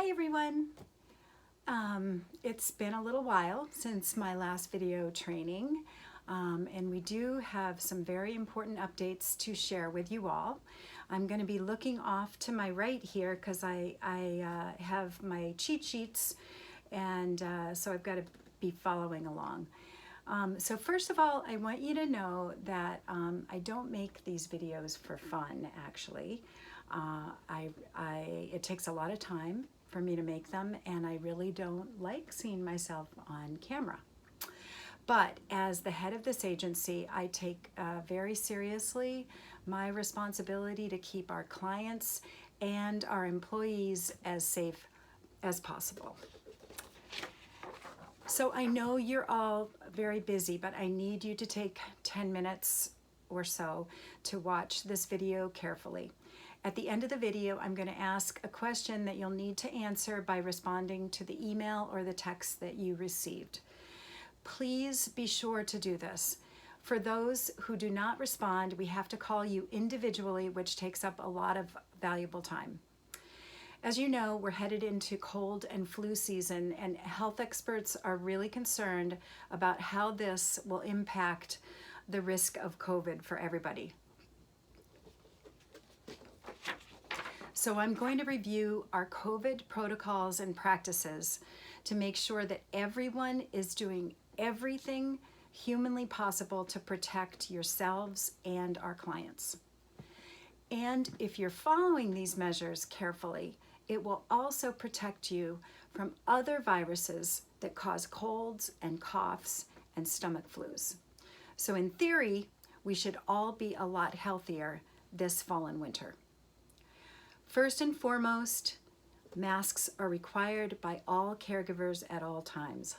Hi everyone! It's been a little while since my last video training, and we do have some very important updates to share with you all. I'm going to be looking off to my right here because I have my cheat sheets, and so I've got to be following along. So first of all, I want you to know that I don't make these videos for fun, actually. It takes a lot of time for me to make them, and I really don't like seeing myself on camera. But as the head of this agency, I take very seriously my responsibility to keep our clients and our employees as safe as possible. So I know you're all very busy, but I need you to take 10 minutes or so to watch this video carefully. At the end of the video, I'm going to ask a question that you'll need to answer by responding to the email or the text that you received. Please be sure to do this. For those who do not respond, we have to call you individually, which takes up a lot of valuable time. As you know, we're headed into cold and flu season, and health experts are really concerned about how this will impact the risk of COVID for everybody. So I'm going to review our COVID protocols and practices to make sure that everyone is doing everything humanly possible to protect yourselves and our clients. And if you're following these measures carefully, it will also protect you from other viruses that cause colds and coughs and stomach flus. So in theory, we should all be a lot healthier this fall and winter. First and foremost, masks are required by all caregivers at all times.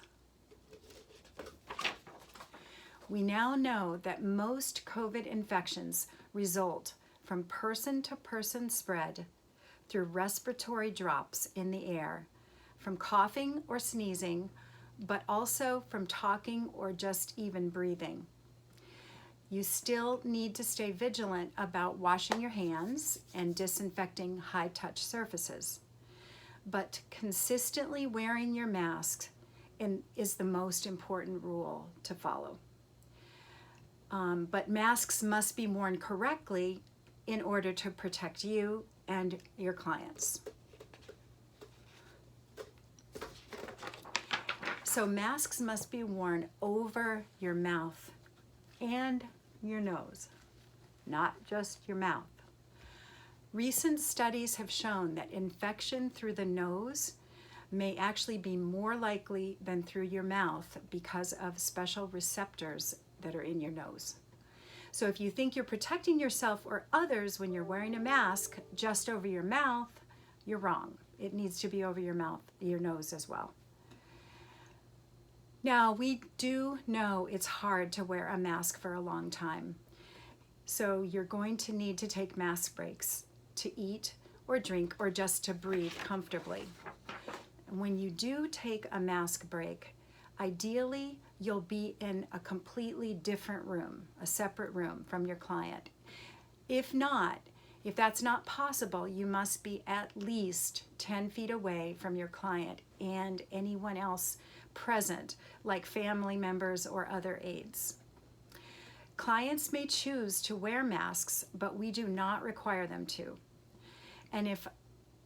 We now know that most COVID infections result from person-to-person spread through respiratory drops in the air, from coughing or sneezing, but also from talking or just even breathing. You still need to stay vigilant about washing your hands and disinfecting high-touch surfaces. But consistently wearing your mask is the most important rule to follow. But masks must be worn correctly in order to protect you and your clients. So masks must be worn over your mouth and your nose, not just your mouth. Recent studies have shown that infection through the nose may actually be more likely than through your mouth because of special receptors that are in your nose. So if you think you're protecting yourself or others when you're wearing a mask just over your mouth, you're wrong. It needs to be over your mouth, your nose as well. Now, we do know it's hard to wear a mask for a long time. So you're going to need to take mask breaks to eat or drink or just to breathe comfortably. When you do take a mask break, ideally, you'll be in a completely different room, a separate room from your client. If that's not possible, you must be at least 10 feet away from your client and anyone else present, like family members or other aides. Clients may choose to wear masks, but we do not require them to. And if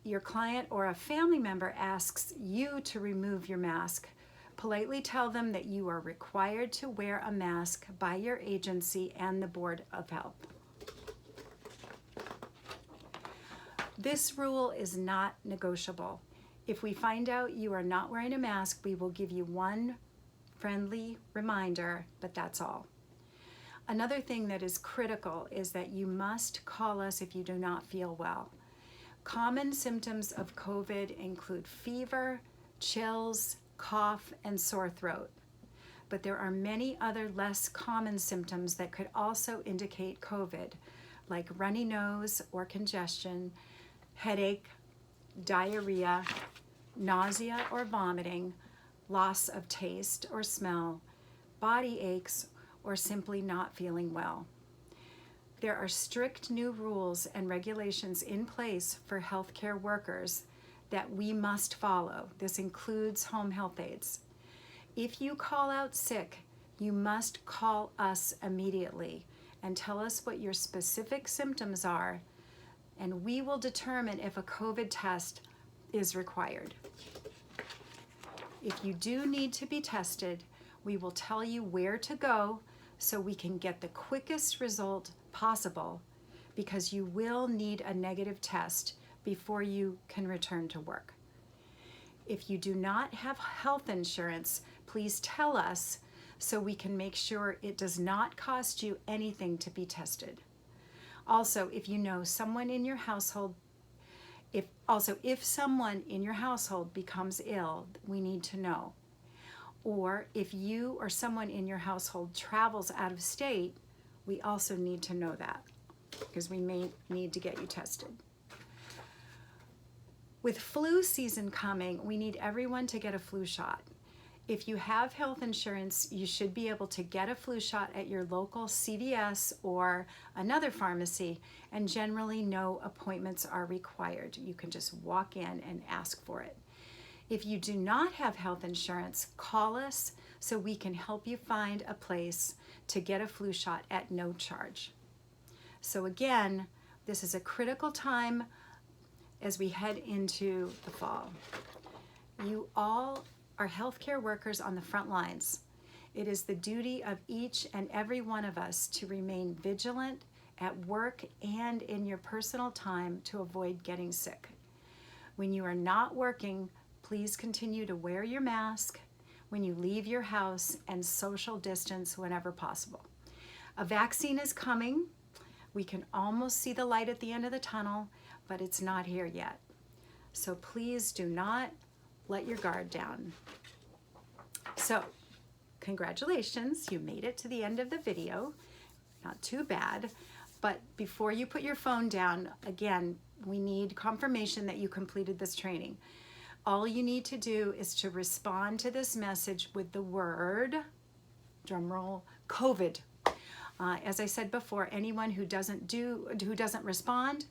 your client or a family member asks you to remove your mask, politely tell them that you are required to wear a mask by your agency and the Board of Health. This rule is not negotiable. If we find out you are not wearing a mask, we will give you one friendly reminder, but that's all. Another thing that is critical is that you must call us if you do not feel well. Common symptoms of COVID include fever, chills, cough, and sore throat. But there are many other less common symptoms that could also indicate COVID, like runny nose or congestion, headache, diarrhea, nausea or vomiting, loss of taste or smell, body aches, or simply not feeling well. There are strict new rules and regulations in place for healthcare workers that we must follow. This includes home health aides. If you call out sick, you must call us immediately and tell us what your specific symptoms are, and we will determine if a COVID test is required. If you do need to be tested, we will tell you where to go so we can get the quickest result possible, because you will need a negative test before you can return to work. If you do not have health insurance, please tell us so we can make sure it does not cost you anything to be tested. Also, if you know someone in your household, if someone in your household becomes ill, we need to know. Or if you or someone in your household travels out of state, we also need to know that, because we may need to get you tested. With flu season coming, we need everyone to get a flu shot. If you have health insurance, you should be able to get a flu shot at your local CVS or another pharmacy, and generally no appointments are required. You can just walk in and ask for it. If you do not have health insurance, call us so we can help you find a place to get a flu shot at no charge. So again, this is a critical time as we head into the fall. You all are healthcare workers on the front lines. It is the duty of each and every one of us to remain vigilant at work and in your personal time to avoid getting sick. When you are not working, please continue to wear your mask when you leave your house and social distance whenever possible. A vaccine is coming. We can almost see the light at the end of the tunnel, but it's not here yet. So please do not let your guard down. So, congratulations, you made it to the end of the video. Not too bad, but before you put your phone down, again, we need confirmation that you completed this training. All you need to do is to respond to this message with the word, drumroll, COVID. As I said before, anyone who doesn't respond,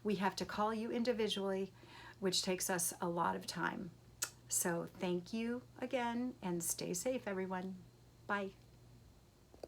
we have to call you individually, which takes us a lot of time. So thank you again, and stay safe, everyone. Bye.